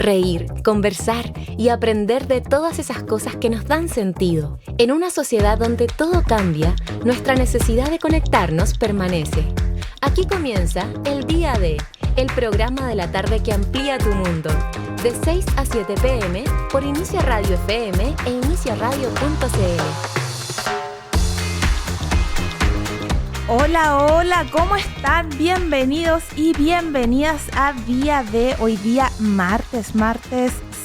reír, conversar y aprender de todas esas cosas que nos dan sentido. En una sociedad donde todo cambia, nuestra necesidad de conectarnos permanece. Aquí comienza El Día de, el programa de la tarde que amplía tu mundo. De 6 a 7 p.m. por Inicia Radio FM e iniciaradio.cl. Hola, hola, ¿cómo están? Bienvenidos y bienvenidas a Día de, hoy día martes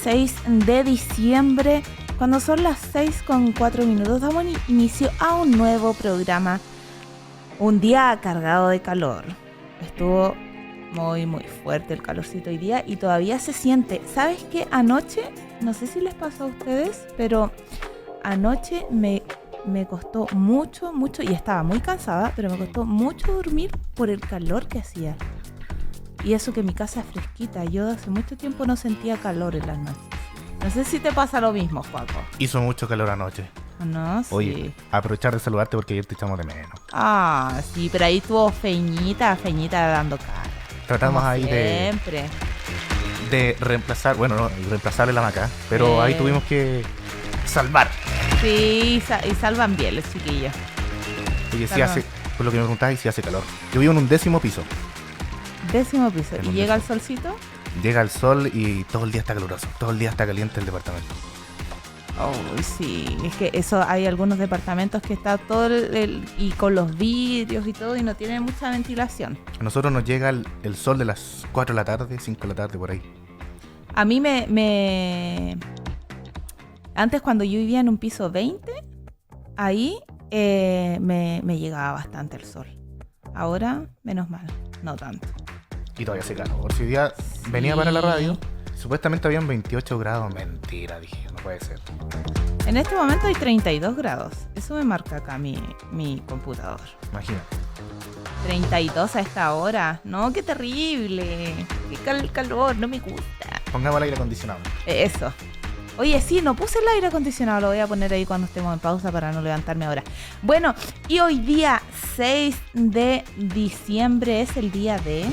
6 de diciembre, cuando son las 6:04, damos inicio a un nuevo programa. Un día cargado de calor. Estuvo muy fuerte el calorcito hoy día y todavía se siente. ¿Sabes qué? Anoche, no sé si les pasó a ustedes, pero anoche me costó mucho, y estaba muy cansada, pero me costó mucho dormir por el calor que hacía. Y eso que mi casa es fresquita, yo hace mucho tiempo no sentía calor en las noches. No sé si te pasa lo mismo, Juaco. Hizo mucho calor anoche. No, sí. Oye, aprovechar de saludarte porque ayer te echamos de menos. Ah, sí, pero ahí estuvo Feñita dando cara. Tratamos como ahí siempre de reemplazar, bueno, no, reemplazarle la maca, pero ahí tuvimos que salvar. Sí, y salvan bien los chiquillos. Oye, si hace, por lo que me preguntabas, si hace calor. Yo vivo en un 10º piso. 10º piso. ¿Y llega el solcito? Llega el sol y todo el día está caluroso. Todo el día está caliente el departamento. Oh, sí. Es que eso, hay algunos departamentos que está todo y con los vidrios y todo y no tiene mucha ventilación. A nosotros nos llega el sol de las 4 de la tarde, 5 de la tarde, por ahí. A mí antes, cuando yo vivía en un piso 20, ahí me llegaba bastante el sol. Ahora, menos mal, no tanto. Y todavía hace calor. Si hoy día venía para la radio, supuestamente habían 28 grados. Mentira, dije, no puede ser. En este momento hay 32 grados. Eso me marca acá mi computador. Imagínate. 32 a esta hora. No, qué terrible. Qué calor, no me gusta. Pongamos el aire acondicionado. Eso. Oye, sí, no puse el aire acondicionado, lo voy a poner ahí cuando estemos en pausa para no levantarme ahora. Bueno, y hoy día 6 de diciembre es el día de...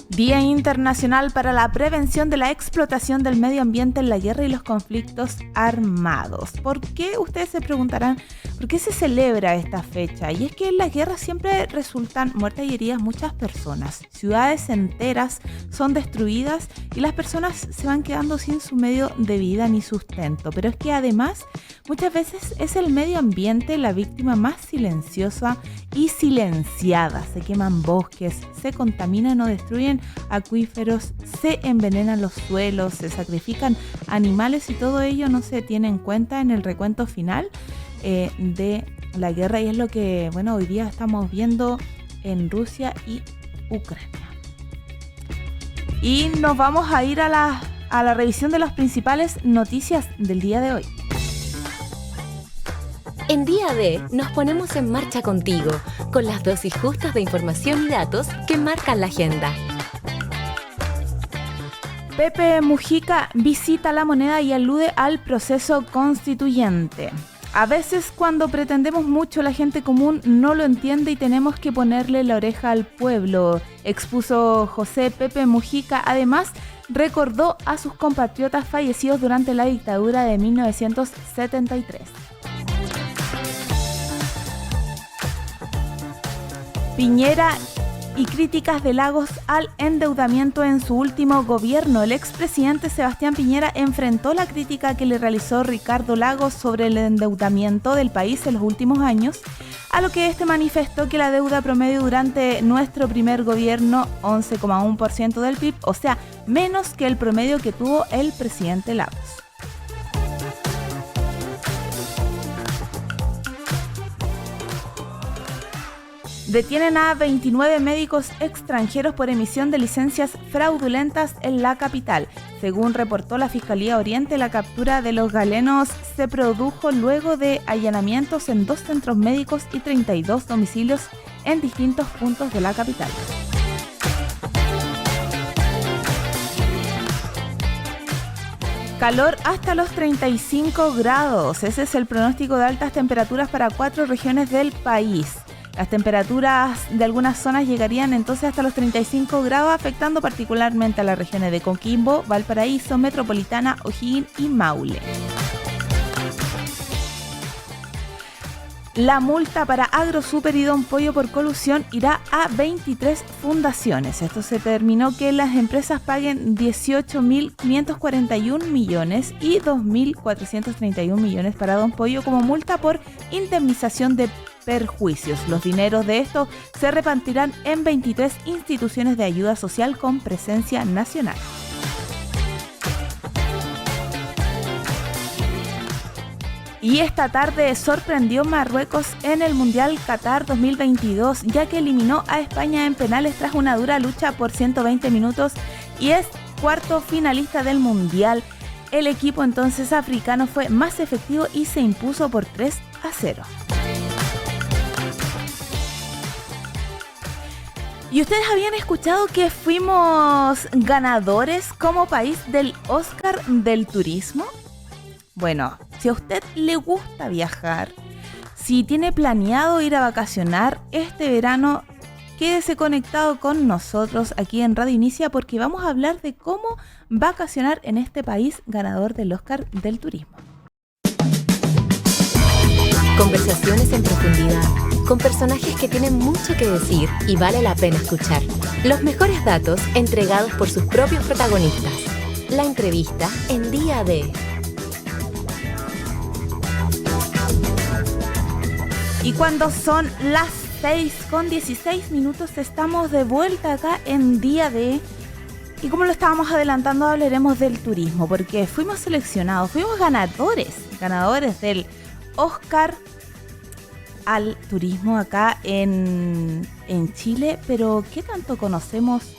Día Internacional para la Prevención de la Explotación del Medio Ambiente en la Guerra y los Conflictos Armados. ¿Por qué? Ustedes se preguntarán, ¿por qué se celebra esta fecha? Y es que en las guerras siempre resultan muertas y heridas muchas personas. Ciudades enteras son destruidas y las personas se van quedando sin su medio de vida ni sustento. Pero es que además, muchas veces es el medio ambiente la víctima más silenciosa y silenciada. Se queman bosques, se contaminan o destruyen acuíferos, se envenenan los suelos, se sacrifican animales y todo ello no se tiene en cuenta en el recuento final de la guerra, y es lo que, bueno, hoy día estamos viendo en Rusia y Ucrania. Y nos vamos a ir a la revisión de las principales noticias del día de hoy. En Día de, nos ponemos en marcha contigo, con las dosis justas de información y datos que marcan la agenda. Pepe Mujica visita La Moneda y alude al proceso constituyente. A veces cuando pretendemos mucho la gente común no lo entiende y tenemos que ponerle la oreja al pueblo, expuso José Pepe Mujica. Además, recordó a sus compatriotas fallecidos durante la dictadura de 1973. Piñera y críticas de Lagos al endeudamiento en su último gobierno. El expresidente Sebastián Piñera enfrentó la crítica que le realizó Ricardo Lagos sobre el endeudamiento del país en los últimos años, a lo que este manifestó que la deuda promedio durante nuestro primer gobierno, 11,1% del PIB, o sea, menos que el promedio que tuvo el presidente Lagos. Detienen a 29 médicos extranjeros por emisión de licencias fraudulentas en la capital. Según reportó la Fiscalía Oriente, la captura de los galenos se produjo luego de allanamientos en 2 centros médicos y 32 domicilios en distintos puntos de la capital. Calor hasta los 35 grados. Ese es el pronóstico de altas temperaturas para 4 regiones del país. Las temperaturas de algunas zonas llegarían entonces hasta los 35 grados, afectando particularmente a las regiones de Coquimbo, Valparaíso, Metropolitana, O'Higgins y Maule. La multa para AgroSuper y Don Pollo por colusión irá a 23 fundaciones. Esto se determinó que las empresas paguen 18.541 millones y 2.431 millones para Don Pollo como multa por indemnización de perjuicios. Los dineros de esto se repartirán en 23 instituciones de ayuda social con presencia nacional. Y esta tarde sorprendió Marruecos en el Mundial Qatar 2022, ya que eliminó a España en penales tras una dura lucha por 120 minutos y es cuarto finalista del Mundial. El equipo entonces africano fue más efectivo y se impuso por 3-0. ¿Y ustedes habían escuchado que fuimos ganadores como país del Oscar del turismo? Bueno, si a usted le gusta viajar, si tiene planeado ir a vacacionar este verano, quédese conectado con nosotros aquí en Radio Inicia porque vamos a hablar de cómo vacacionar en este país ganador del Oscar del turismo. Conversaciones en profundidad, con personajes que tienen mucho que decir y vale la pena escuchar. Los mejores datos entregados por sus propios protagonistas. La entrevista en Día D. Y cuando son las 6:16 estamos de vuelta acá en Día D. Y como lo estábamos adelantando, hablaremos del turismo, porque fuimos seleccionados, fuimos ganadores del Oscar al turismo acá en Chile. Pero ¿qué tanto conocemos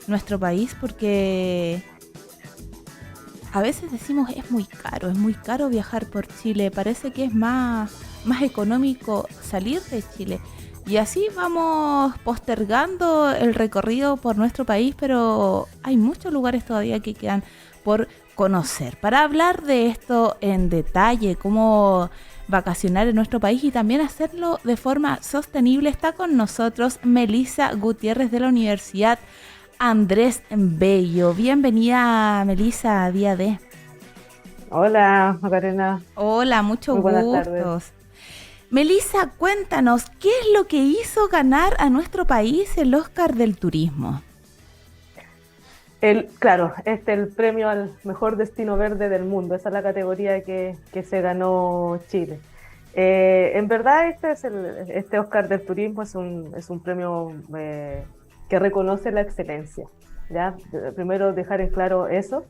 nuestro país? Porque a veces decimos es muy caro viajar por Chile, parece que es más económico salir de Chile. Y así vamos postergando el recorrido por nuestro país, pero hay muchos lugares todavía que quedan por conocer. Para hablar de esto en detalle, cómo vacacionar en nuestro país y también hacerlo de forma sostenible, está con nosotros Melissa Gutiérrez de la Universidad Andrés Bello. Bienvenida, Melissa, a Día D. Hola, Macarena. Hola, mucho Muy buenas gustos. tardes. Melissa, cuéntanos, ¿qué es lo que hizo ganar a nuestro país el Oscar del turismo? El premio al mejor destino verde del mundo. Esa es la categoría que se ganó Chile. En verdad, este Oscar del turismo es un premio que reconoce la excelencia, ¿ya? Primero dejar en claro eso.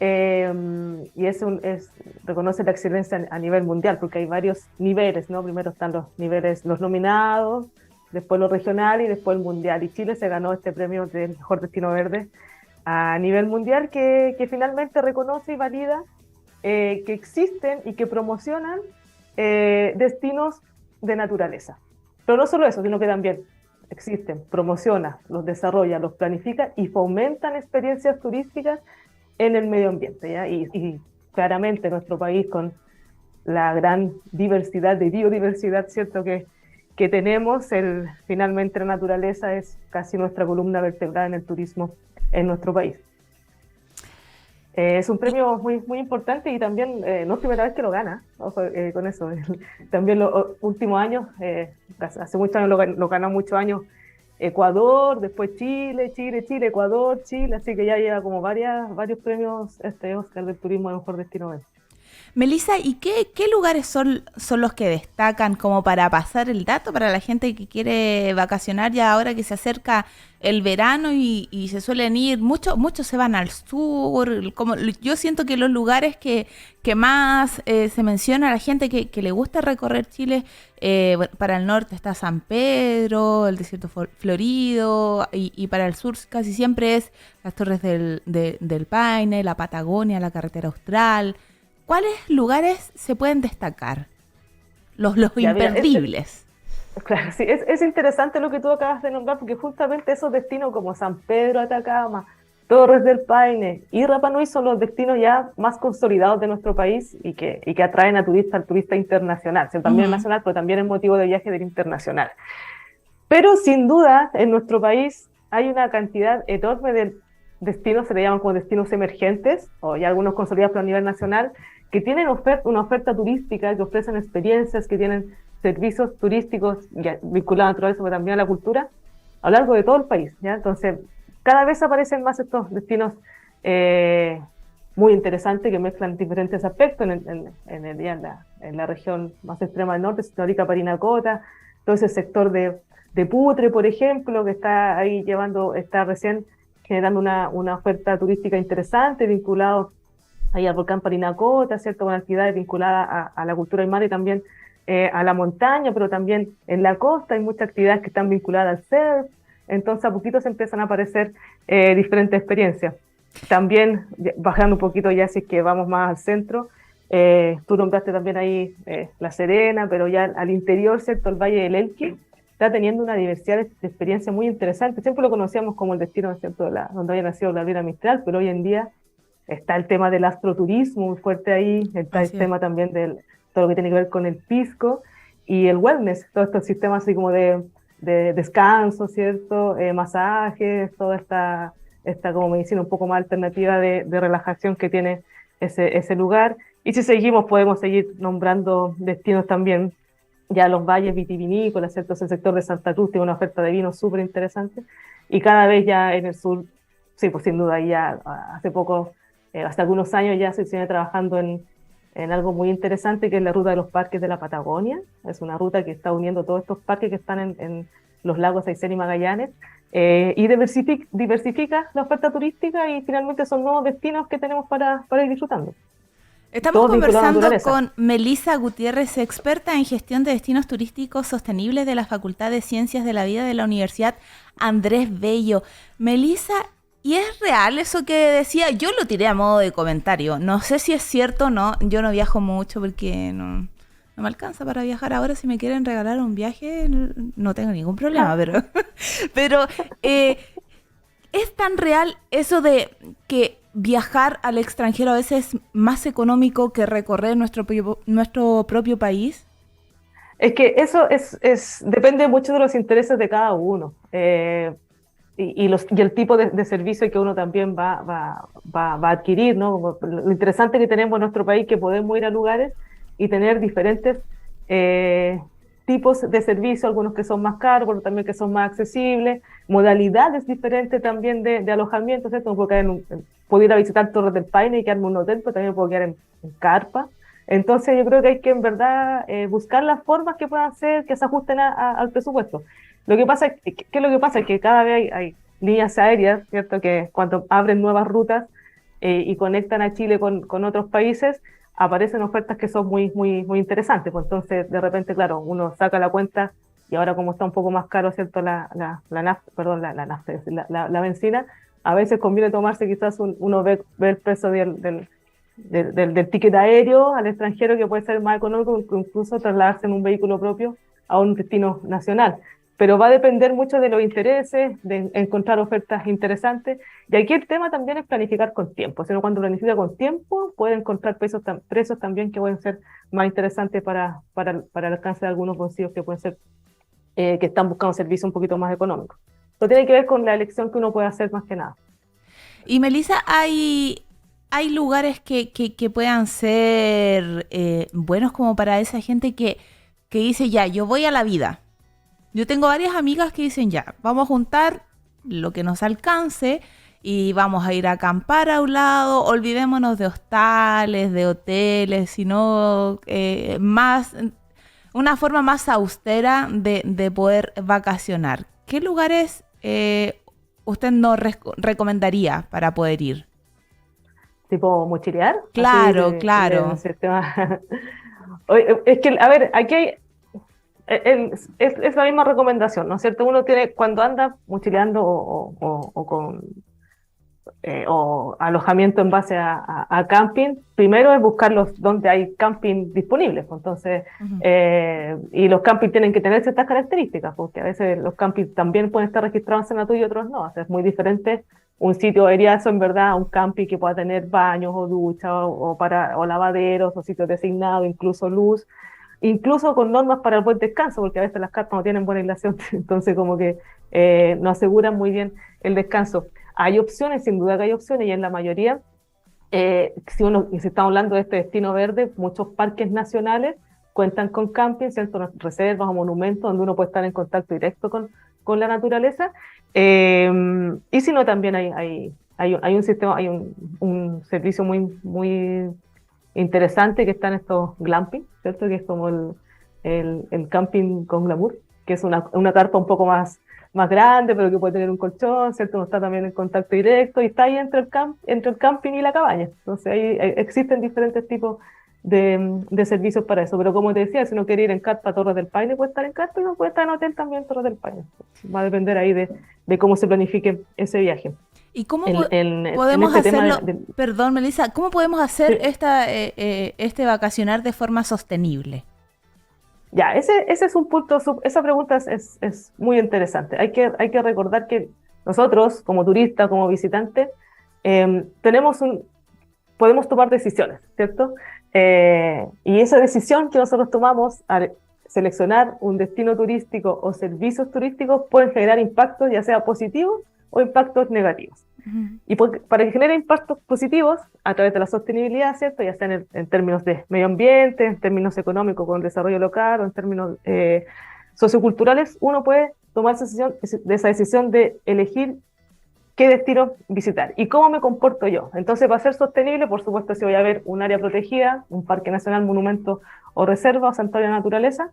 Y reconoce la excelencia a nivel mundial, porque hay varios niveles, ¿no? Primero están los nominados, después los regionales y después el mundial. Y Chile se ganó este premio del mejor destino verde a nivel mundial, que finalmente reconoce y valida que existen y que promocionan destinos de naturaleza. Pero no solo eso, sino que también existen, promociona, los desarrolla, los planifica y fomentan experiencias turísticas en el medio ambiente, ¿ya? Y claramente nuestro país, con la gran diversidad de biodiversidad, ¿cierto?, que tenemos, finalmente la naturaleza es casi nuestra columna vertebral en el turismo en nuestro país. Es un premio muy, muy importante y también no es primera vez que lo gana, ojo, con eso. También los últimos años, hace muchos años lo ganó muchos años Ecuador, después Chile, Ecuador, Chile, así que ya lleva como varios premios Oscar del turismo de mejor destino verde. Melissa, ¿y qué lugares son los que destacan como para pasar el dato para la gente que quiere vacacionar ya ahora que se acerca el verano y se suelen ir? Muchos se van al sur. Como yo siento que los lugares que más se menciona a la gente que le gusta recorrer Chile, para el norte está San Pedro, el desierto florido, y para el sur casi siempre es las Torres del Paine, la Patagonia, la carretera austral. ¿Cuáles lugares se pueden destacar? Los imperdibles. Claro, sí, es interesante lo que tú acabas de nombrar, porque justamente esos destinos como San Pedro, Atacama, Torres del Paine y Rapa Nui son los destinos ya más consolidados de nuestro país y que atraen al turista internacional, también nacional, pero también es motivo de viaje del internacional. Pero sin duda, en nuestro país hay una cantidad enorme de destinos, se le llaman como destinos emergentes, o ya algunos consolidados a nivel nacional, que tienen una oferta turística, que ofrecen experiencias, que tienen servicios turísticos vinculados a la naturaleza, pero también a la cultura, a lo largo de todo el país, ¿ya? Entonces, cada vez aparecen más estos destinos muy interesantes que mezclan diferentes aspectos en la región más extrema del norte, Arica, Parinacota, todo ese sector de Putre, por ejemplo, que está ahí está recién generando una oferta turística interesante, vinculado ahí al volcán Parinacota, ¿cierto? Con actividades vinculadas a la cultura del mar y también a la montaña, pero también en la costa hay muchas actividades que están vinculadas al surf, entonces a poquito se empiezan a aparecer diferentes experiencias. También, bajando un poquito ya, si es que vamos más al centro, tú nombraste también ahí La Serena, pero ya al interior, ¿cierto? El Valle del Elqui está teniendo una diversidad de experiencias muy interesantes. Siempre lo conocíamos como el destino, ¿cierto? Donde había nacido Gabriela Mistral, pero hoy en día está el tema del astroturismo muy fuerte ahí, está el tema también de todo lo que tiene que ver con el pisco y el wellness, todos estos sistemas así como de descanso, ¿cierto? Masajes, toda esta como medicina un poco más alternativa de relajación que tiene ese lugar. Y si seguimos, podemos seguir nombrando destinos también, ya los valles vitivinícolas, ¿cierto? El sector de Santa Cruz tiene una oferta de vino súper interesante, y cada vez ya en el sur, sí, pues sin duda, ya hace poco, hasta algunos años ya se viene trabajando en algo muy interesante, que es la ruta de los parques de la Patagonia. Es una ruta que está uniendo todos estos parques que están en los lagos Aysén y Magallanes, y diversifica la oferta turística, y finalmente son nuevos destinos que tenemos para ir disfrutando. Estamos Todos vinculados a la conversando naturaleza. con Melissa Gutiérrez, experta en gestión de destinos turísticos sostenibles de la Facultad de Ciencias de la Vida de la Universidad Andrés Bello. Melissa, ¿y es real eso que decía? Yo lo tiré a modo de comentario. No sé si es cierto o no. Yo no viajo mucho porque no me alcanza para viajar. Ahora, si me quieren regalar un viaje, no tengo ningún problema. Pero ¿es tan real eso de que viajar al extranjero a veces es más económico que recorrer nuestro propio país? Es que eso depende mucho de los intereses de cada uno, y el tipo de servicio que uno también va a adquirir, ¿no? Lo interesante que tenemos en nuestro país, que podemos ir a lugares y tener diferentes tipos de servicios, algunos que son más caros, pero también que son más accesibles, modalidades diferentes también de alojamiento, ¿cierto? Puedo ir a visitar Torres del Paine y quedarme en un hotel, pero también puedo quedar en carpa. Entonces yo creo que hay que en verdad buscar las formas que puedan ser, que se ajusten al presupuesto. Lo que pasa es que cada vez hay líneas aéreas, ¿cierto? Que cuando abren nuevas rutas y conectan a Chile con otros países, aparecen ofertas que son muy, muy, muy interesantes. Pues entonces, de repente, claro, uno saca la cuenta, y ahora como está un poco más caro, ¿cierto? La benzina, a veces conviene tomarse quizás uno ve el precio del ticket aéreo al extranjero, que puede ser más económico, incluso trasladarse en un vehículo propio a un destino nacional. Pero va a depender mucho de los intereses, de encontrar ofertas interesantes. Y aquí el tema también es planificar con tiempo. Si uno cuando planifica con tiempo, puede encontrar precios también que pueden ser más interesantes para el alcance de algunos bolsillos que pueden ser que están buscando servicios un poquito más económicos. Eso tiene que ver con la elección que uno puede hacer más que nada. Y Melissa, ¿hay lugares que puedan ser buenos como para esa gente que dice, ya, yo voy a la vida? Yo tengo varias amigas que dicen, ya, vamos a juntar lo que nos alcance y vamos a ir a acampar a un lado, olvidémonos de hostales, de hoteles, sino una forma más austera de poder vacacionar. ¿Qué lugares usted nos recomendaría para poder ir? ¿Tipo mochilear? Claro, claro. Es que, a ver, aquí hay... Es la misma recomendación, ¿no es cierto? Uno tiene, cuando anda mochileando o alojamiento en base a camping, primero es buscar donde hay camping disponibles. Entonces, y los camping tienen que tener ciertas características, porque a veces los camping también pueden estar registrados en Senatur y otros no. O sea, es muy diferente un sitio aeriazo, en verdad, a un camping que pueda tener baños o duchas o lavaderos o sitios designados, incluso luz. incluso con normas para el buen descanso, porque a veces las carpas no tienen buena aislación, entonces como que no aseguran muy bien el descanso. Hay opciones, sin duda que hay opciones, y en la mayoría, si estamos hablando de este destino verde, muchos parques nacionales cuentan con camping, ¿cierto? Reservas o monumentos donde uno puede estar en contacto directo con la naturaleza. Y si no, también hay un sistema, hay un servicio muy interesante que está en estos glamping, ¿cierto? Que es como el camping con glamour, que es una carpa un poco más grande, pero que puede tener un colchón, ¿cierto? Uno está también en contacto directo y está ahí entre el camping y la cabaña. Entonces ahí existen diferentes tipos de servicios para eso. Pero como te decía, si uno quiere ir en carpa a Torres del Paine, puede estar en carpa y uno puede estar en hotel también en Torres del Paine. Va a depender ahí de cómo se planifique ese viaje. ¿Y cómo En podemos este tema hacerlo? Perdón, Melissa, ¿cómo podemos hacer este vacacionar de forma sostenible? Ya, ese es un punto, esa pregunta es muy interesante. Hay que recordar que nosotros, como turistas, como visitantes, podemos tomar decisiones, ¿cierto? Y esa decisión que nosotros tomamos al seleccionar un destino turístico o servicios turísticos pueden generar impactos, ya sea positivos o impactos negativos. Uh-huh. Y para que genere impactos positivos a través de la sostenibilidad, ¿cierto? Ya sea en términos de medio ambiente, en términos económicos con desarrollo local o en términos socioculturales, uno puede tomar esa decisión de elegir qué destino visitar y cómo me comporto yo. Entonces, para ser sostenible, por supuesto, si voy a ver un área protegida, un parque nacional, monumento o reserva o santuario de naturaleza,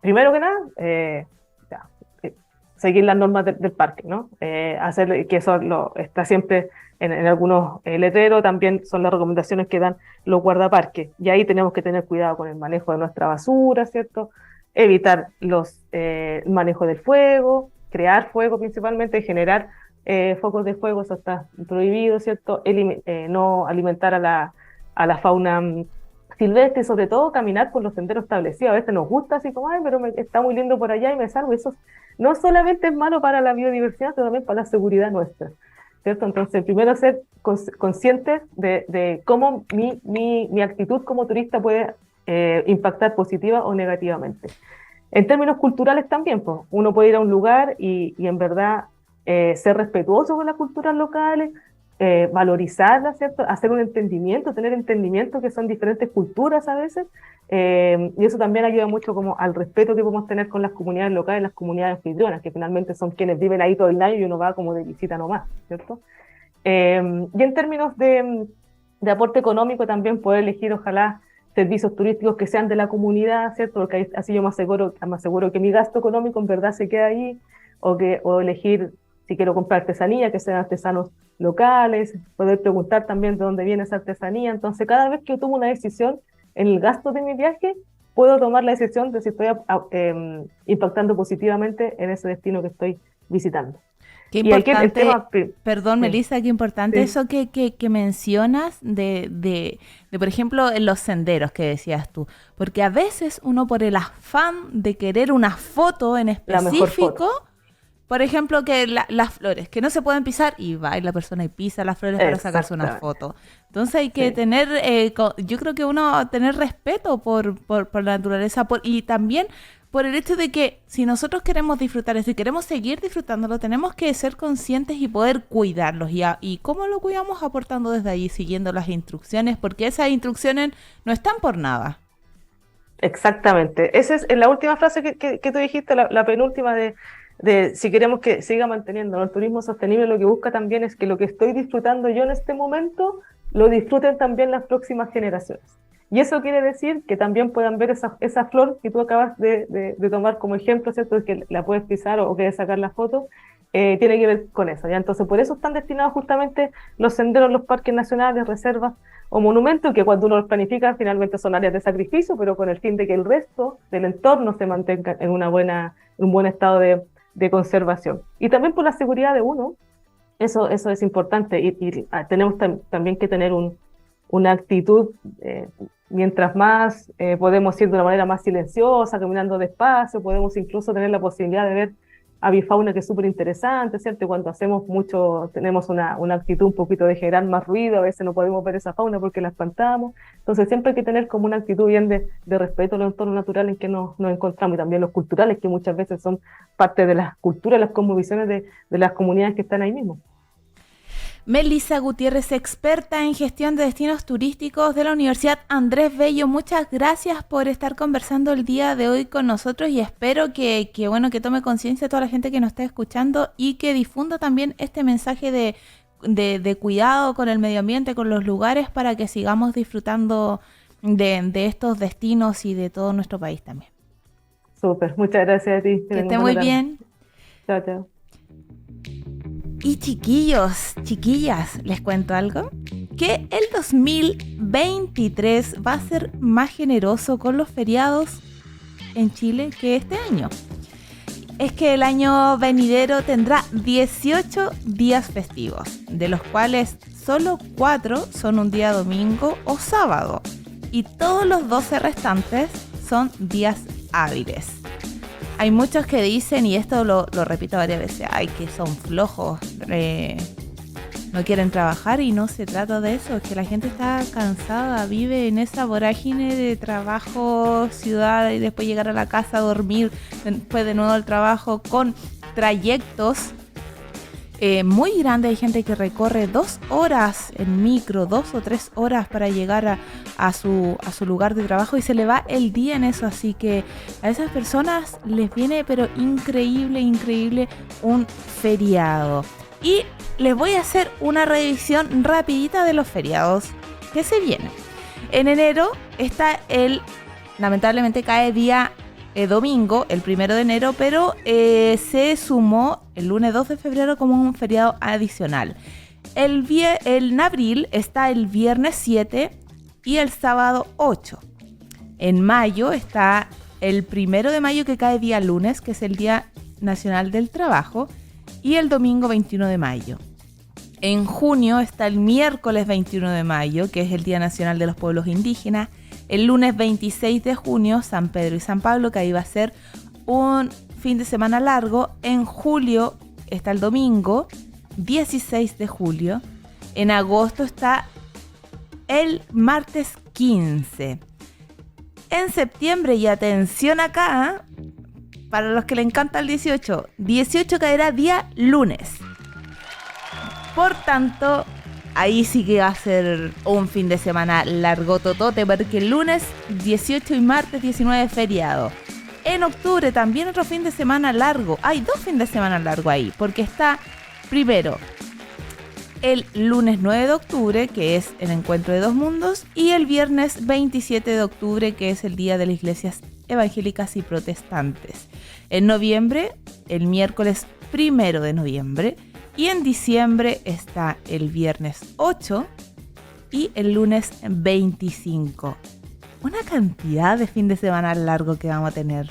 primero que nada, seguir las normas del parque, ¿no? Hacer que eso está siempre en algunos letreros, también son las recomendaciones que dan los guardaparques. Y ahí tenemos que tener cuidado con el manejo de nuestra basura, ¿cierto? Evitar el manejo del fuego, crear fuego principalmente, generar focos de fuego, eso está prohibido, ¿cierto? No alimentar a la fauna silvestre, y sobre todo caminar por los senderos establecidos. A veces nos gusta así como, ay, pero está muy lindo por allá y me salgo. Eso no solamente es malo para la biodiversidad, sino también para la seguridad nuestra, ¿cierto? Entonces, primero ser conscientes de cómo mi actitud como turista puede impactar positiva o negativamente. En términos culturales también, pues, uno puede ir a un lugar y en verdad ser respetuoso con las culturas locales, valorizarlas, ¿cierto? Hacer un entendimiento, tener entendimiento que son diferentes culturas a veces, y eso también ayuda mucho como al respeto que podemos tener con las comunidades locales, las comunidades anfitrionas, que finalmente son quienes viven ahí todo el año y uno va como de visita nomás, ¿cierto? Y en términos de aporte económico también poder elegir, ojalá, servicios turísticos que sean de la comunidad, ¿cierto? Porque así yo me aseguro que mi gasto económico en verdad se queda ahí, o elegir si quiero comprar artesanía, que sean artesanos locales, poder preguntar también de dónde viene esa artesanía. Entonces, cada vez que yo tomo una decisión en el gasto de mi viaje, puedo tomar la decisión de si estoy impactando positivamente en ese destino que estoy visitando. Qué importante, perdón, sí. Melissa, qué importante sí. Eso que mencionas de, por ejemplo, en los senderos que decías tú, porque a veces uno por el afán de querer una foto en específico, por ejemplo, que las flores, que no se pueden pisar, y va y la persona y pisa las flores para sacarse una foto. Entonces hay que tener, yo creo que tener respeto por la naturaleza, y también por el hecho de que si nosotros queremos disfrutar eso y queremos seguir disfrutándolo, tenemos que ser conscientes y poder cuidarlos. ¿Y cómo lo cuidamos? Aportando desde ahí, siguiendo las instrucciones, porque esas instrucciones no están por nada. Exactamente. Esa es la última frase que tú dijiste, la penúltima de si queremos que siga manteniendo el turismo sostenible, lo que busca también es que lo que estoy disfrutando yo en este momento lo disfruten también las próximas generaciones. Y eso quiere decir que también puedan ver esa flor que tú acabas de tomar como ejemplo, ¿cierto? Que la puedes pisar o quieres sacar la foto, tiene que ver con eso, ¿ya? Entonces, por eso están destinados justamente los senderos, los parques nacionales, reservas o monumentos, que cuando uno los planifica finalmente son áreas de sacrificio, pero con el fin de que el resto del entorno se mantenga en un buen estado de conservación. Y también por la seguridad de uno, eso es importante, y tenemos también que tener una actitud, mientras más podemos ir de una manera más silenciosa, caminando despacio, podemos incluso tener la posibilidad de ver avifauna que es súper interesante, ¿cierto? Y cuando hacemos mucho, tenemos una actitud un poquito de generar más ruido, a veces no podemos ver esa fauna porque la espantamos. Entonces siempre hay que tener como una actitud bien de respeto a los entornos naturales en que nos encontramos, y también los culturales, que muchas veces son parte de las culturas, las cosmovisiones de las comunidades que están ahí mismo. Melissa Gutiérrez, experta en gestión de destinos turísticos de la Universidad Andrés Bello, muchas gracias por estar conversando el día de hoy con nosotros, y espero que tome conciencia toda la gente que nos está escuchando y que difunda también este mensaje de cuidado con el medio ambiente, con los lugares, para que sigamos disfrutando de estos destinos y de todo nuestro país también. Súper, muchas gracias a ti. Que esté muy bien. Chao, chao. Y chiquillos, chiquillas, les cuento algo, que el 2023 va a ser más generoso con los feriados en Chile que este año. Es que el año venidero tendrá 18 días festivos, de los cuales solo 4 son un día domingo o sábado, y todos los 12 restantes son días hábiles. Hay muchos que dicen, y esto lo repito varias veces, ay, que son flojos, no quieren trabajar, y no se trata de eso, es que la gente está cansada, vive en esa vorágine de trabajo, ciudad, y después llegar a la casa a dormir, después de nuevo al trabajo, con trayectos muy grandes. Hay gente que recorre 2 horas en micro, 2 o 3 horas para llegar a su lugar de trabajo, y se le va el día en eso. Así que a esas personas les viene pero increíble un feriado. Y les voy a hacer una revisión rapidita de los feriados que se vienen. En enero está lamentablemente cae día domingo, el 1 de enero, pero se sumó el lunes 2 de febrero como un feriado adicional. En abril está el viernes 7 y el sábado 8. En mayo está el 1 de mayo, que cae día lunes, que es el Día Nacional del Trabajo, y el domingo 21 de mayo. En junio está el miércoles 21 de mayo, que es el Día Nacional de los Pueblos Indígenas. El lunes 26 de junio, San Pedro y San Pablo, que ahí va a ser un fin de semana largo. En julio está el domingo 16 de julio. En agosto está el martes 15. En septiembre, y atención acá, para los que le encanta el 18 caerá día lunes. Por tanto, ahí sí que va a ser un fin de semana largo totote, porque el lunes 18 y martes 19 feriado. En octubre también otro fin de semana largo. Hay 2 fines de semana largos ahí, porque está primero el lunes 9 de octubre, que es el Encuentro de Dos Mundos, y el viernes 27 de octubre, que es el Día de las Iglesias Evangélicas y Protestantes. En noviembre, el miércoles 1 de noviembre, y en diciembre está el viernes 8 y el lunes 25. Una cantidad de fin de semana largo que vamos a tener.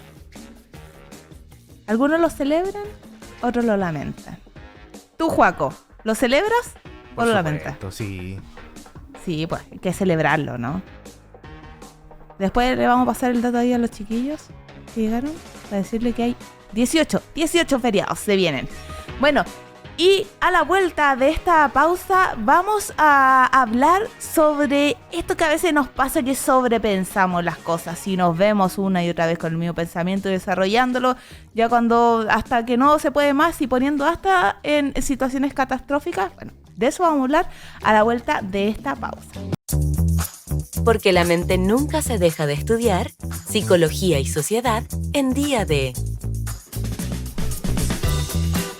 Algunos lo celebran, otros lo lamentan. Tú, Joaco, ¿lo celebras o lo lamentas? Sí. Sí, pues hay que celebrarlo, ¿no? Después le vamos a pasar el dato ahí a los chiquillos que llegaron para decirle que hay 18 feriados se vienen. Bueno, y a la vuelta de esta pausa vamos a hablar sobre esto que a veces nos pasa, que sobrepensamos las cosas y nos vemos una y otra vez con el mismo pensamiento y desarrollándolo, ya cuando hasta que no se puede más y poniendo hasta en situaciones catastróficas. Bueno, de eso vamos a hablar a la vuelta de esta pausa. Porque la mente nunca se deja de estudiar, Psicología y Sociedad en Día de...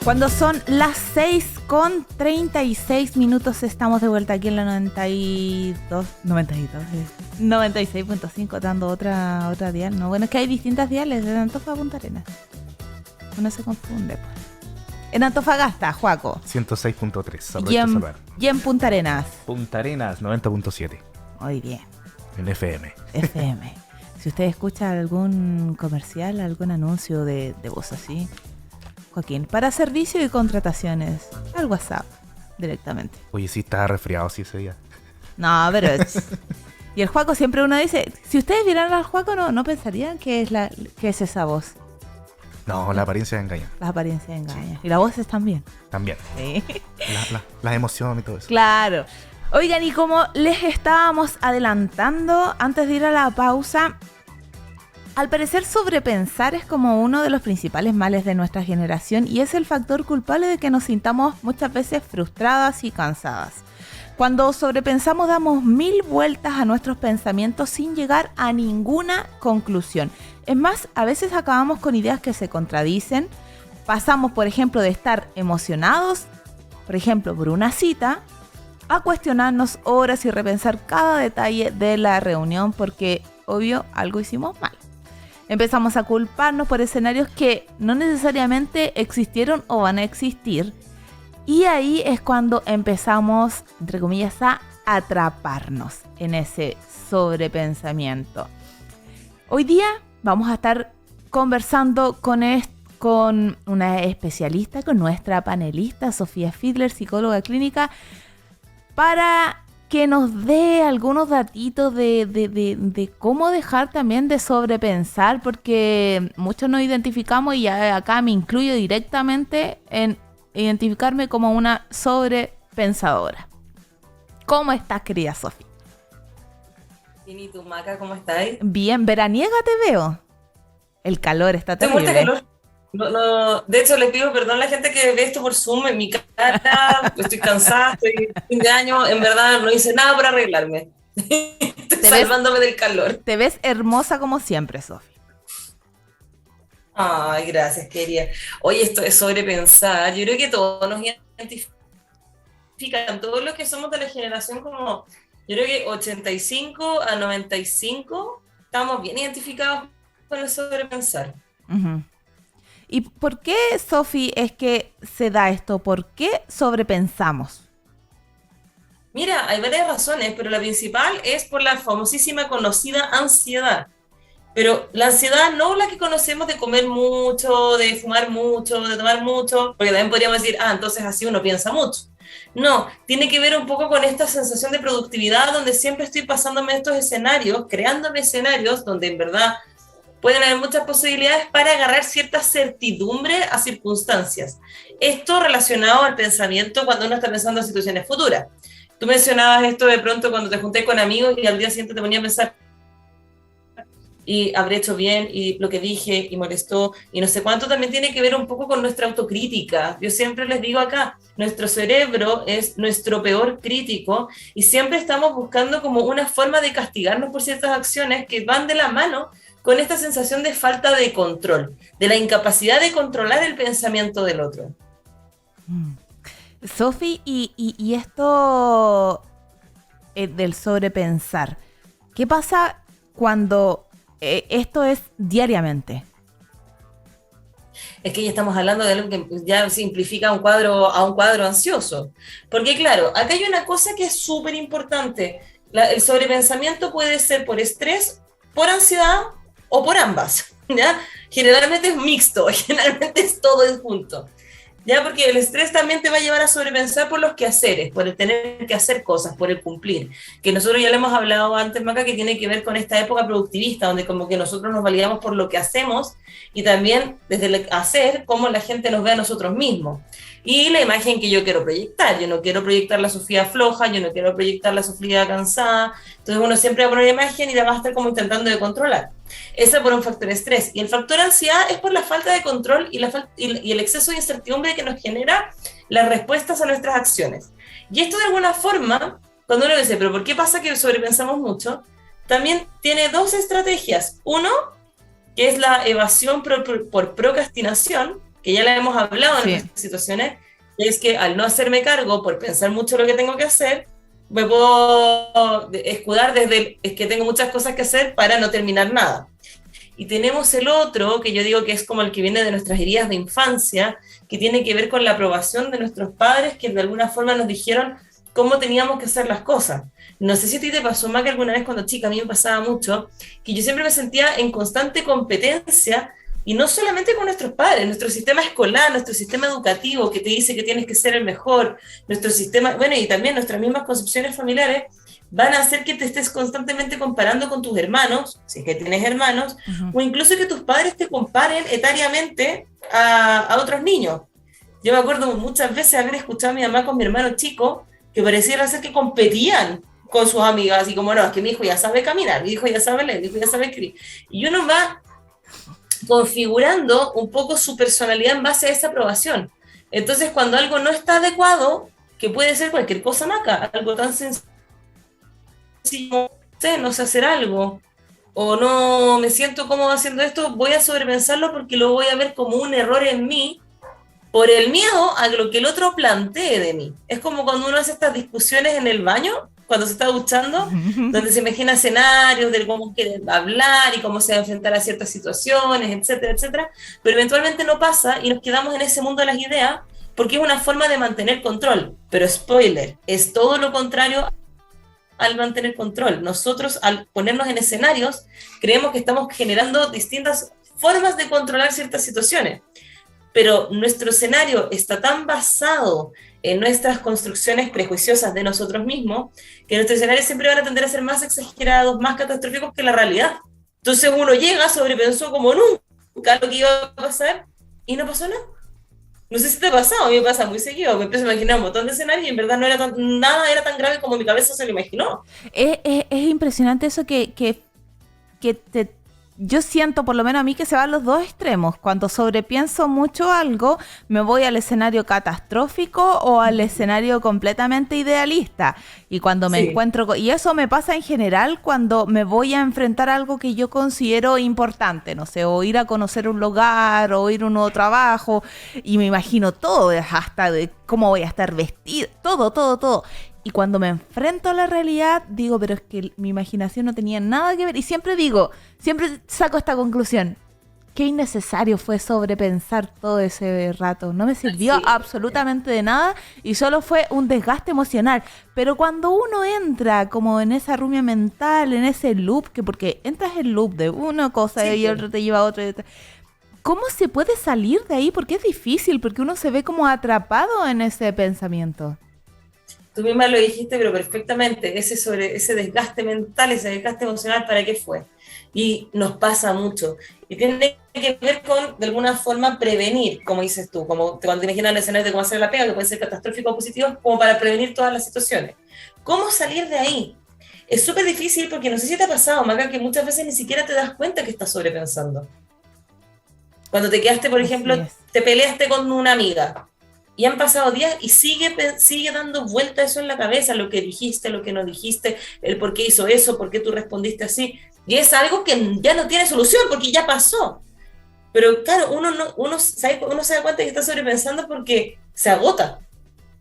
Cuando son las 6:36, estamos de vuelta aquí en la 96.5, dando otra dial. No, bueno, es que hay distintas diales de Antofagasta a Punta Arenas. Uno se confunde, pues. En Antofagasta, Joaco. 106.3. Y en Punta Arenas. Punta Arenas, 90.7. Muy bien. En FM. Si usted escucha algún comercial, algún anuncio de voz así, Joaquín, para servicio y contrataciones, al WhatsApp, directamente. Oye, sí, estaba resfriado sí ese día. No, pero... Y el Joaco siempre uno dice, si ustedes vieran al Joaco, no pensarían que es esa voz. No, la apariencia engaña. Las apariencias engañan. Y las voces también. También. Sí. Las emociones y todo eso. Claro. Oigan, y como les estábamos adelantando antes de ir a la pausa, al parecer sobrepensar es como uno de los principales males de nuestra generación y es el factor culpable de que nos sintamos muchas veces frustradas y cansadas. Cuando sobrepensamos damos 1000 vueltas a nuestros pensamientos sin llegar a ninguna conclusión. Es más, a veces acabamos con ideas que se contradicen. Pasamos, por ejemplo, de estar emocionados, por ejemplo, por una cita, a cuestionarnos horas y repensar cada detalle de la reunión porque, obvio, algo hicimos mal. Empezamos a culparnos por escenarios que no necesariamente existieron o van a existir. Y ahí es cuando empezamos, entre comillas, a atraparnos en ese sobrepensamiento. Hoy día vamos a estar conversando con una especialista, con nuestra panelista, Sofía Fiedler, psicóloga clínica, para que nos dé algunos datitos de cómo dejar también de sobrepensar, porque muchos nos identificamos y acá me incluyo directamente en identificarme como una sobrepensadora. ¿Cómo estás, querida Sofía? Bien, ¿y tú, Maca, cómo estás? Bien, veraniega te veo. El calor está Tengo terrible. mucho calor. No, de hecho, les pido perdón a la gente que ve esto por Zoom en mi cara. Estoy cansada, estoy fin de año. En verdad, no hice nada para arreglarme. Estoy salvándome del calor. Te ves hermosa como siempre, Sofía. Ay, gracias, querida. Oye, esto es sobrepensar. Yo creo que todos nos identifican, todos los que somos de la generación como, yo creo que 85 a 95, estamos bien identificados con el sobrepensar. Uh-huh. ¿Y por qué, Sofi, es que se da esto? ¿Por qué sobrepensamos? Mira, hay varias razones, pero la principal es por la famosísima conocida ansiedad. Pero la ansiedad no la que conocemos de comer mucho, de fumar mucho, de tomar mucho, porque también podríamos decir, entonces así uno piensa mucho. No, tiene que ver un poco con esta sensación de productividad donde siempre estoy pasándome estos escenarios, creándome escenarios donde en verdad pueden haber muchas posibilidades para agarrar cierta certidumbre a circunstancias. Esto relacionado al pensamiento cuando uno está pensando en situaciones futuras. Tú mencionabas esto de pronto cuando te junté con amigos y al día siguiente te ponía a pensar y habré hecho bien, y lo que dije, y molestó, y no sé cuánto, también tiene que ver un poco con nuestra autocrítica. Yo siempre les digo acá, nuestro cerebro es nuestro peor crítico, y siempre estamos buscando como una forma de castigarnos por ciertas acciones que van de la mano con esta sensación de falta de control, de la incapacidad de controlar el pensamiento del otro. Sofi, y esto del sobrepensar, ¿qué pasa cuando esto es diariamente? Es que ya estamos hablando de algo que ya simplifica a un cuadro ansioso. Porque claro, acá hay una cosa que es súper importante. El sobrepensamiento puede ser por estrés, por ansiedad o por ambas, ¿ya? Generalmente es mixto, generalmente es todo en junto. ¿Ya? Porque el estrés también te va a llevar a sobrepensar por los quehaceres, por el tener que hacer cosas, por el cumplir. Que nosotros ya le hemos hablado antes, Maca, que tiene que ver con esta época productivista, donde como que nosotros nos validamos por lo que hacemos y también desde el hacer, cómo la gente nos ve a nosotros mismos. Y la imagen que yo quiero proyectar. Yo no quiero proyectar la Sofía floja, yo no quiero proyectar la Sofía cansada. Entonces uno siempre va a poner imagen y la va a estar como intentando de controlar. Ese por un factor estrés. Y el factor ansiedad es por la falta de control y el exceso de incertidumbre que nos genera las respuestas a nuestras acciones. Y esto de alguna forma, cuando uno dice, pero ¿por qué pasa que sobrepensamos mucho? También tiene dos estrategias. Uno, que es la evasión por procrastinación, que ya la hemos hablado en estas situaciones, y es que al no hacerme cargo por pensar mucho lo que tengo que hacer, me puedo escudar es que tengo muchas cosas que hacer para no terminar nada. Y tenemos el otro, que yo digo que es como el que viene de nuestras heridas de infancia, que tiene que ver con la aprobación de nuestros padres, que de alguna forma nos dijeron cómo teníamos que hacer las cosas. No sé si a ti te pasó más que alguna vez cuando chica, a mí me pasaba mucho, que yo siempre me sentía en constante competencia, y no solamente con nuestros padres, nuestro sistema escolar, nuestro sistema educativo que te dice que tienes que ser el mejor, nuestro sistema, bueno, y también nuestras mismas concepciones familiares, van a hacer que te estés constantemente comparando con tus hermanos, si es que tienes hermanos, o incluso que tus padres te comparen etariamente a otros niños. Yo me acuerdo muchas veces haber escuchado a mi mamá con mi hermano chico, que pareciera ser que competían con sus amigas, y como no, es que mi hijo ya sabe caminar, mi hijo ya sabe leer, mi hijo ya sabe escribir. Y uno va configurando un poco su personalidad en base a esa aprobación. Entonces, cuando algo no está adecuado, que puede ser cualquier cosa maca, algo tan sencillo, no sé hacer algo, o no me siento cómodo haciendo esto, voy a sobrepensarlo porque lo voy a ver como un error en mí, por el miedo a lo que el otro plantee de mí. Es como cuando uno hace estas discusiones en el baño, cuando se está duchando, donde se imagina escenarios de cómo quiere hablar y cómo se va a enfrentar a ciertas situaciones, etcétera, etcétera, pero eventualmente no pasa y nos quedamos en ese mundo de las ideas porque es una forma de mantener control. Pero spoiler, es todo lo contrario al mantener control. Nosotros, al ponernos en escenarios, creemos que estamos generando distintas formas de controlar ciertas situaciones. Pero nuestro escenario está tan basado en nuestras construcciones prejuiciosas de nosotros mismos, que nuestros escenarios siempre van a tender a ser más exagerados, más catastróficos que la realidad. Entonces uno llega, sobrepensó como nunca lo que iba a pasar, y no pasó nada. No sé si te ha pasado, a mí me pasa muy seguido, me empiezo a imaginar un montón de escenarios y en verdad nada era tan grave como mi cabeza se lo imaginó. Es impresionante eso que yo siento, por lo menos a mí, que se van los dos extremos. Cuando sobrepienso mucho algo, me voy al escenario catastrófico o al escenario completamente idealista. Y cuando me encuentro... Y eso me pasa en general cuando me voy a enfrentar a algo que yo considero importante. No sé, o ir a conocer un lugar, o ir a un nuevo trabajo. Y me imagino todo, hasta de cómo voy a estar vestida. Todo. Y cuando me enfrento a la realidad, digo, pero es que mi imaginación no tenía nada que ver. Y siempre saco esta conclusión. Qué innecesario fue sobrepensar todo ese rato. No me sirvió absolutamente de nada y solo fue un desgaste emocional. Pero cuando uno entra como en esa rumia mental, en ese loop, porque entras en loop de una cosa y otro te lleva a otra. ¿Cómo se puede salir de ahí? Porque es difícil, porque uno se ve como atrapado en ese pensamiento. Tú misma lo dijiste, pero perfectamente, ese desgaste mental, ese desgaste emocional, ¿para qué fue? Y nos pasa mucho. Y tiene que ver con, de alguna forma, prevenir, como dices tú, como cuando te imaginas el escenario de cómo hacer la pega, que puede ser catastrófico o positivo, como para prevenir todas las situaciones. ¿Cómo salir de ahí? Es súper difícil porque no sé si te ha pasado, Maca, que muchas veces ni siquiera te das cuenta que estás sobrepensando. Cuando te quedaste, por ejemplo, te peleaste con una amiga, y han pasado días y sigue dando vuelta eso en la cabeza, lo que dijiste, lo que no dijiste, el por qué hizo eso, por qué tú respondiste así. Y es algo que ya no tiene solución porque ya pasó. Pero claro, uno se da cuenta que está sobrepensando porque se agota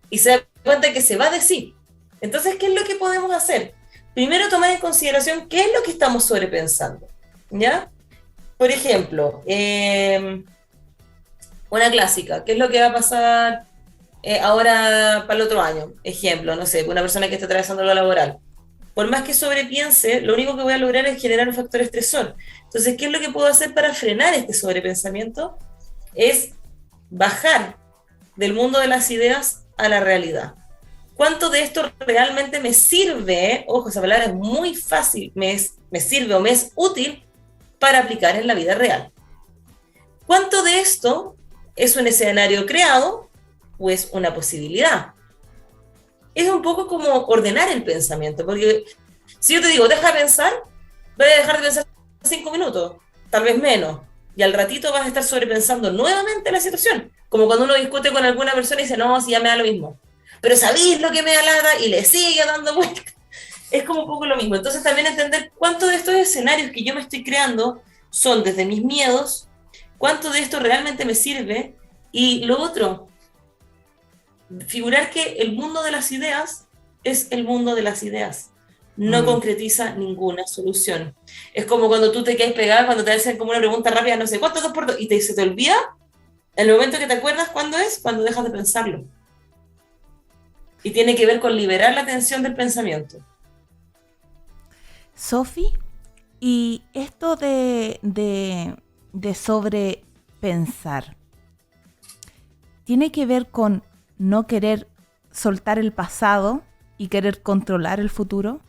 y se da cuenta que se va de sí. Entonces, ¿qué es lo que podemos hacer? Primero, tomar en consideración qué es lo que estamos sobrepensando, ¿ya? Por ejemplo, una clásica, ¿qué es lo que va a pasar ahora para el otro año? Ejemplo, no sé, una persona que está atravesando lo laboral. Por más que sobrepiense, lo único que voy a lograr es generar un factor estresor. Entonces, ¿qué es lo que puedo hacer para frenar este sobrepensamiento? Es bajar del mundo de las ideas a la realidad. ¿Cuánto de esto realmente me sirve? Ojo, esa palabra es muy fácil. Me sirve o me es útil para aplicar en la vida real. ¿Cuánto de esto es un escenario creado o es una posibilidad? Es un poco como ordenar el pensamiento, porque si yo te digo, deja de pensar, voy a dejar de pensar 5 minutos, tal vez menos, y al ratito vas a estar sobrepensando nuevamente la situación, como cuando uno discute con alguna persona y dice, no, si ya me da lo mismo, pero ¿sabéis lo que me da lata? Y le sigue dando vueltas. Es como un poco lo mismo. Entonces también entender cuánto de estos escenarios que yo me estoy creando son desde mis miedos, cuánto de esto realmente me sirve, y lo otro, figurar que el mundo de las ideas es el mundo de las ideas, no concretiza ninguna solución. Es como cuando tú te quedas pegada, cuando te hacen como una pregunta rápida, no sé, ¿cuánto es 2 por 2? Y se te olvida, en el momento que te acuerdas cuándo es, cuando dejas de pensarlo. Y tiene que ver con liberar la tensión del pensamiento. Sofi, y esto de sobrepensar, ¿tiene que ver con no querer soltar el pasado y querer controlar el futuro?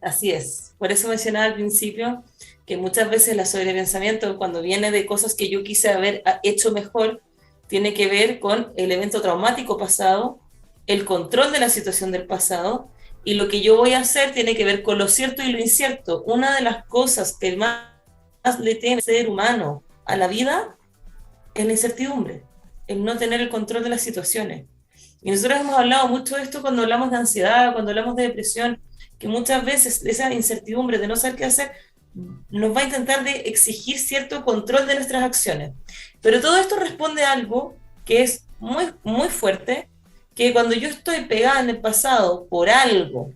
Así es. Por eso mencionaba al principio que muchas veces el sobrepensamiento, cuando viene de cosas que yo quise haber hecho mejor, tiene que ver con el evento traumático pasado, el control de la situación del pasado, y lo que yo voy a hacer tiene que ver con lo cierto y lo incierto. Una de las cosas que más le teme al ser humano a la vida es la incertidumbre, el no tener el control de las situaciones. Y nosotros hemos hablado mucho de esto cuando hablamos de ansiedad, cuando hablamos de depresión, que muchas veces esa incertidumbre de no saber qué hacer nos va a intentar de exigir cierto control de nuestras acciones. Pero todo esto responde a algo que es muy, muy fuerte, que cuando yo estoy pegada en el pasado por algo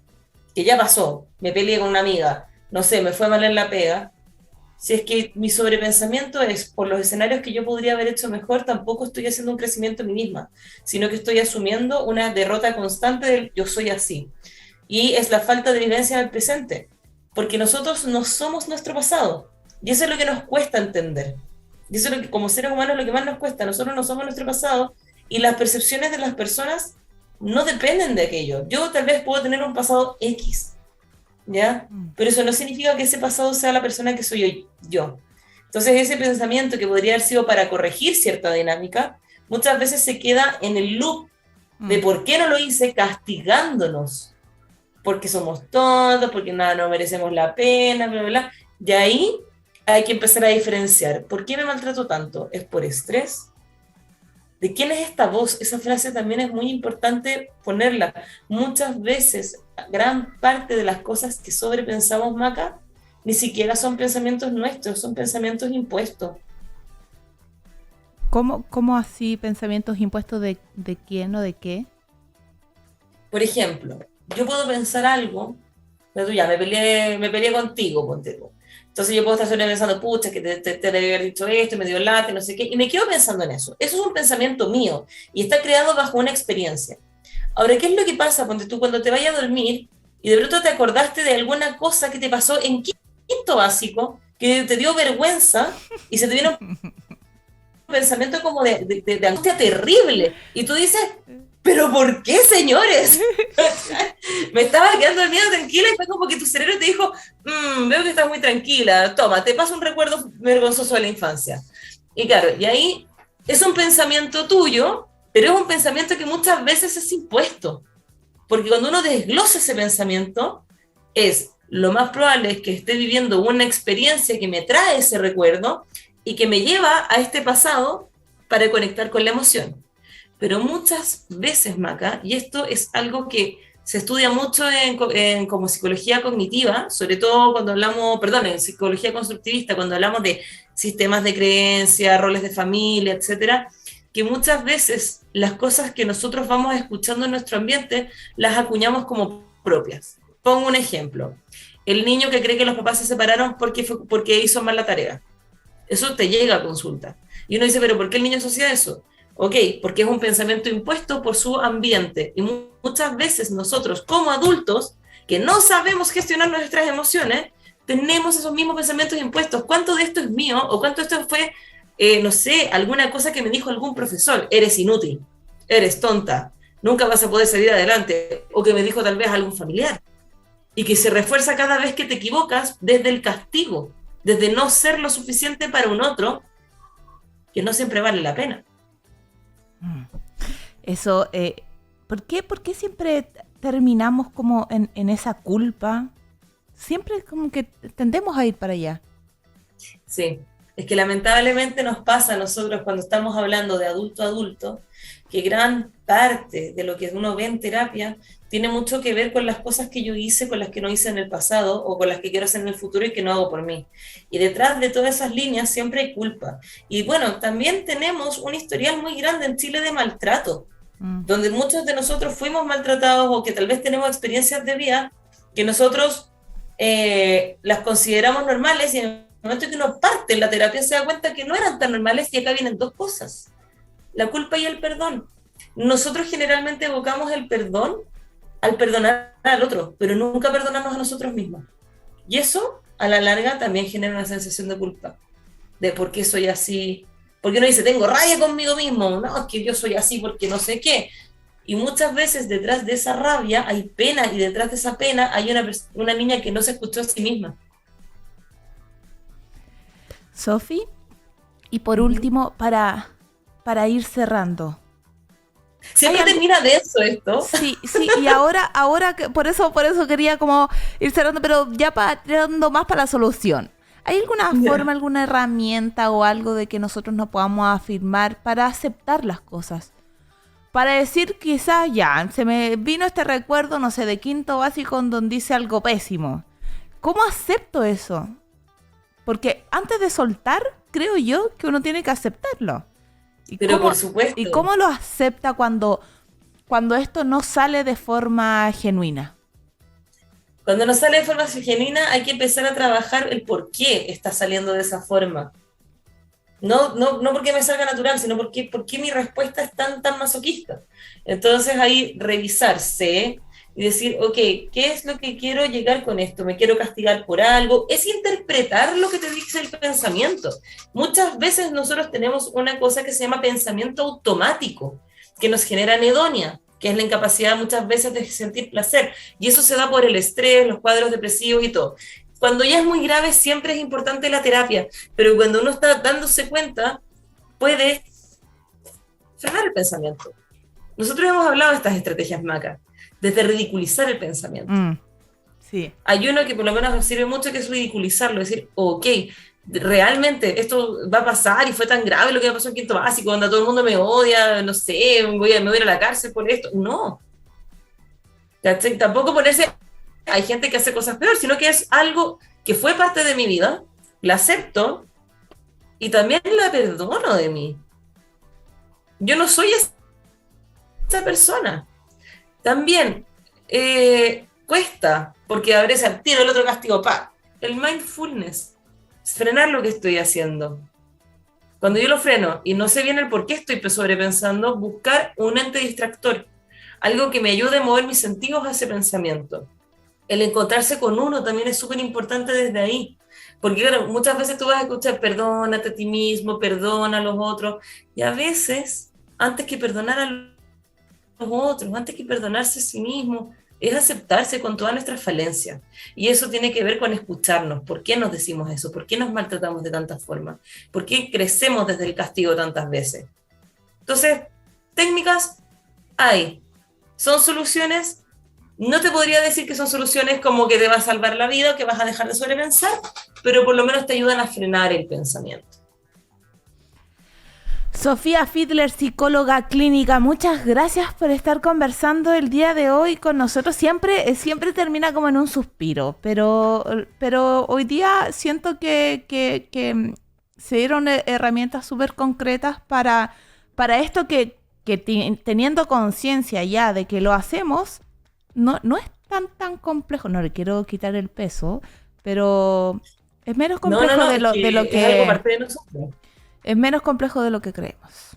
que ya pasó, me peleé con una amiga, no sé, me fue mal en la pega, si es que mi sobrepensamiento es por los escenarios que yo podría haber hecho mejor, tampoco estoy haciendo un crecimiento en mí misma, sino que estoy asumiendo una derrota constante del yo soy así. Y es la falta de vivencia del presente, porque nosotros no somos nuestro pasado. Y eso es lo que nos cuesta entender. Y eso es lo que, como seres humanos, lo que más nos cuesta. Nosotros no somos nuestro pasado y las percepciones de las personas no dependen de aquello. Yo tal vez puedo tener un pasado X, ¿ya? Pero eso no significa que ese pasado sea la persona que soy yo. Entonces ese pensamiento que podría haber sido para corregir cierta dinámica, muchas veces se queda en el loop de por qué no lo hice, castigándonos, porque somos tontos, porque nada, no merecemos la pena, bla, bla, bla. Y ahí hay que empezar a diferenciar. ¿Por qué me maltrato tanto? ¿Es por estrés? ¿De quién es esta voz? Esa frase también es muy importante ponerla. Muchas veces, gran parte de las cosas que sobrepensamos, Maca, ni siquiera son pensamientos nuestros, son pensamientos impuestos. ¿Cómo así pensamientos impuestos de quién o de qué? Por ejemplo, yo puedo pensar algo, pero tú ya, me peleé contigo, ponte tú. Entonces yo puedo estar solo pensando, pucha, que te debe haber dicho esto, me dio late, no sé qué, y me quedo pensando en eso. Eso es un pensamiento mío, y está creado bajo una experiencia. Ahora, ¿qué es lo que pasa, ponte tú, cuando te vayas a dormir, y de pronto te acordaste de alguna cosa que te pasó en quinto básico, que te dio vergüenza, y se te vino un pensamiento como de angustia terrible, y tú dices, ¿pero por qué, señores? Me estaba quedando dormida tranquila y fue como que tu cerebro te dijo, veo que estás muy tranquila, toma, te paso un recuerdo vergonzoso de la infancia. Y claro, y ahí es un pensamiento tuyo, pero es un pensamiento que muchas veces es impuesto. Porque cuando uno desglosa ese pensamiento, lo más probable es que esté viviendo una experiencia que me trae ese recuerdo y que me lleva a este pasado para conectar con la emoción. Pero muchas veces, Maca, y esto es algo que se estudia mucho como psicología cognitiva, sobre todo cuando hablamos, en psicología constructivista, cuando hablamos de sistemas de creencia, roles de familia, etcétera, que muchas veces las cosas que nosotros vamos escuchando en nuestro ambiente las acuñamos como propias. Pongo un ejemplo. El niño que cree que los papás se separaron porque hizo mal la tarea. Eso te llega a consulta. Y uno dice, ¿pero por qué el niño asocia eso? Ok, porque es un pensamiento impuesto por su ambiente. Y muchas veces nosotros, como adultos, que no sabemos gestionar nuestras emociones, tenemos esos mismos pensamientos impuestos. ¿Cuánto de esto es mío? ¿O cuánto de esto fue, no sé, alguna cosa que me dijo algún profesor? Eres inútil, eres tonta, nunca vas a poder salir adelante. O que me dijo tal vez algún familiar. Y que se refuerza cada vez que te equivocas desde el castigo, desde no ser lo suficiente para un otro, que no siempre vale la pena. Eso, ¿por qué siempre terminamos como en esa culpa? Siempre como que tendemos a ir para allá. Sí, es que lamentablemente nos pasa a nosotros cuando estamos hablando de adulto a adulto, que gran parte de lo que uno ve en terapia tiene mucho que ver con las cosas que yo hice, con las que no hice en el pasado o con las que quiero hacer en el futuro y que no hago por mí. Y detrás de todas esas líneas siempre hay culpa. Y bueno, también tenemos un historial muy grande en Chile de maltrato, donde muchos de nosotros fuimos maltratados o que tal vez tenemos experiencias de vida que nosotros las consideramos normales y en el momento que uno parte en la terapia se da cuenta que no eran tan normales y acá vienen dos cosas, la culpa y el perdón. Nosotros generalmente evocamos el perdón al perdonar al otro, pero nunca perdonamos a nosotros mismos. Y eso, a la larga, también genera una sensación de culpa, de por qué soy así, porque uno dice, tengo rabia conmigo mismo, no, es que yo soy así porque no sé qué, Y muchas veces detrás de esa rabia hay pena, y detrás de esa pena hay una niña que no se escuchó a sí misma. Sofi, y por último, para ir cerrando. Siempre termina denso esto. Sí, y ahora por eso quería como ir cerrando, pero ya tirando más para la solución. ¿Hay alguna forma, alguna herramienta o algo de que nosotros nos podamos afirmar para aceptar las cosas? Para decir, quizás ya, se me vino este recuerdo, no sé, de quinto básico en donde dice algo pésimo. ¿Cómo acepto eso? Porque antes de soltar, creo yo que uno tiene que aceptarlo. Pero por supuesto. ¿Y cómo lo acepta cuando esto no sale de forma genuina? Cuando no sale de forma genuina, hay que empezar a trabajar el por qué está saliendo de esa forma. No porque me salga natural, sino por qué mi respuesta es tan masoquista. Entonces ahí revisarse y decir, ok, ¿qué es lo que quiero llegar con esto? ¿Me quiero castigar por algo? Es interpretar lo que te dice el pensamiento. Muchas veces nosotros tenemos una cosa que se llama pensamiento automático, que nos genera anedonia, que es la incapacidad muchas veces de sentir placer. Y eso se da por el estrés, los cuadros depresivos y todo. Cuando ya es muy grave, siempre es importante la terapia, pero cuando uno está dándose cuenta, puede frenar el pensamiento. Nosotros hemos hablado de estas estrategias MACA, desde ridiculizar el pensamiento. Sí. Hay uno que por lo menos nos sirve mucho, que es ridiculizarlo, decir, ok, realmente esto va a pasar y fue tan grave lo que me pasó en quinto básico, cuando todo el mundo me odia, no sé, me voy a ir a la cárcel por esto. No. Tampoco ponerse... Hay gente que hace cosas peor, sino que es algo que fue parte de mi vida, la acepto y también la perdono de mí. Yo no soy esa persona. También cuesta, porque a veces al tiro el otro castigo, el mindfulness, frenar lo que estoy haciendo. Cuando yo lo freno y no sé bien el por qué estoy sobrepensando, buscar un ente distractor, algo que me ayude a mover mis sentidos a ese pensamiento. El encontrarse con uno también es súper importante desde ahí, porque claro, muchas veces tú vas a escuchar, perdónate a ti mismo, perdona a los otros, y a veces, antes que perdonar a los otros, antes que perdonarse a sí mismo, es aceptarse con todas nuestras falencias, y eso tiene que ver con escucharnos. ¿Por qué nos decimos eso? ¿Por qué nos maltratamos de tantas formas? ¿Por qué crecemos desde el castigo tantas veces? Entonces, técnicas hay, son soluciones. No te podría decir que son soluciones como que te va a salvar la vida o que vas a dejar de sobrepensar, pero por lo menos te ayudan a frenar el pensamiento. Sofía Fiedler, psicóloga clínica, muchas gracias por estar conversando el día de hoy con nosotros. Siempre termina como en un suspiro, pero hoy día siento que se dieron herramientas súper concretas para esto que teniendo conciencia ya de que lo hacemos, no es tan complejo. No le quiero quitar el peso, pero es menos complejo de lo que es algo parte de nosotros. Es menos complejo de lo que creemos.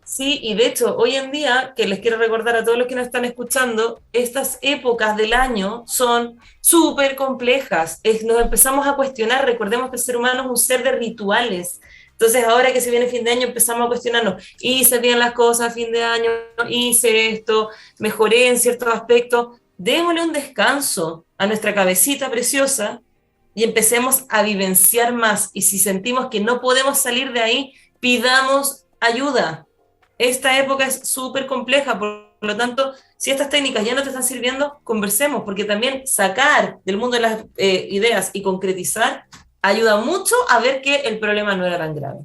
Sí, y de hecho, hoy en día, que les quiero recordar a todos los que nos están escuchando, estas épocas del año son súper complejas. Nos empezamos a cuestionar. Recordemos que el ser humano es un ser de rituales. Entonces, ahora que se viene fin de año, empezamos a cuestionarnos. Hice bien las cosas a fin de año, hice esto, mejoré en ciertos aspectos. Démosle un descanso a nuestra cabecita preciosa y empecemos a vivenciar más. Y si sentimos que no podemos salir de ahí, pidamos ayuda. Esta época es súper compleja, por lo tanto, si estas técnicas ya no te están sirviendo, conversemos, porque también sacar del mundo de las ideas y concretizar ayuda mucho a ver que el problema no era tan grave.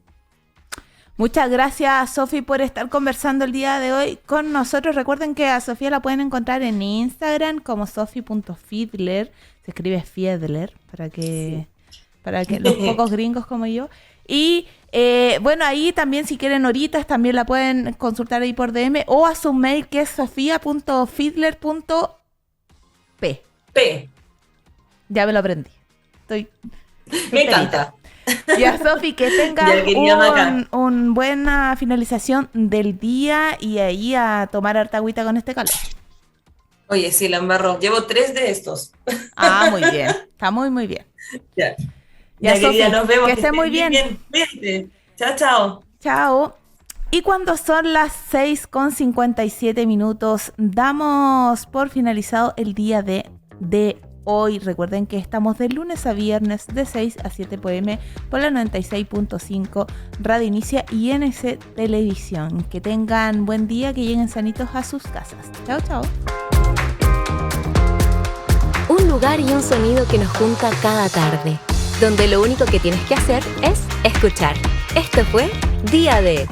Muchas gracias, Sofi, por estar conversando el día de hoy con nosotros. Recuerden que a Sofía la pueden encontrar en Instagram como sofi.fiedler, se escribe Fiedler, para que los pocos gringos como yo. Y bueno, ahí también si quieren horitas, también la pueden consultar ahí por DM o a su mail que es sofia.fiedler.p. Ya me lo aprendí. Me encanta. Ya, Sofi, que tengas una buena finalización del día y ahí a tomar harta agüita con este calor. Oye, sí, la embarró. Llevo 3 de estos. Ah, muy bien. Está muy bien. Ya, Sofi, querida, nos vemos. Que esté muy bien. Cuídate. Chao, chao. Chao. Y cuando son las 6:57, damos por finalizado el día de hoy. Recuerden que estamos de lunes a viernes de 6 a 7 p.m. por la 96.5 Radio Inicia y NC Televisión. Que tengan buen día, que lleguen sanitos a sus casas. Chao, chao. Un lugar y un sonido que nos junta cada tarde, donde lo único que tienes que hacer es escuchar. Esto fue Día de...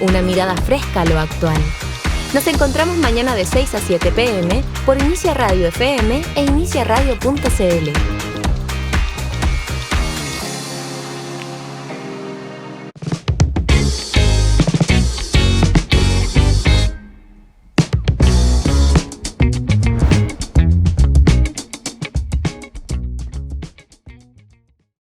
Una mirada fresca a lo actual. Nos encontramos mañana de 6 a 7 p.m. por Inicia Radio FM e iniciaradio.cl.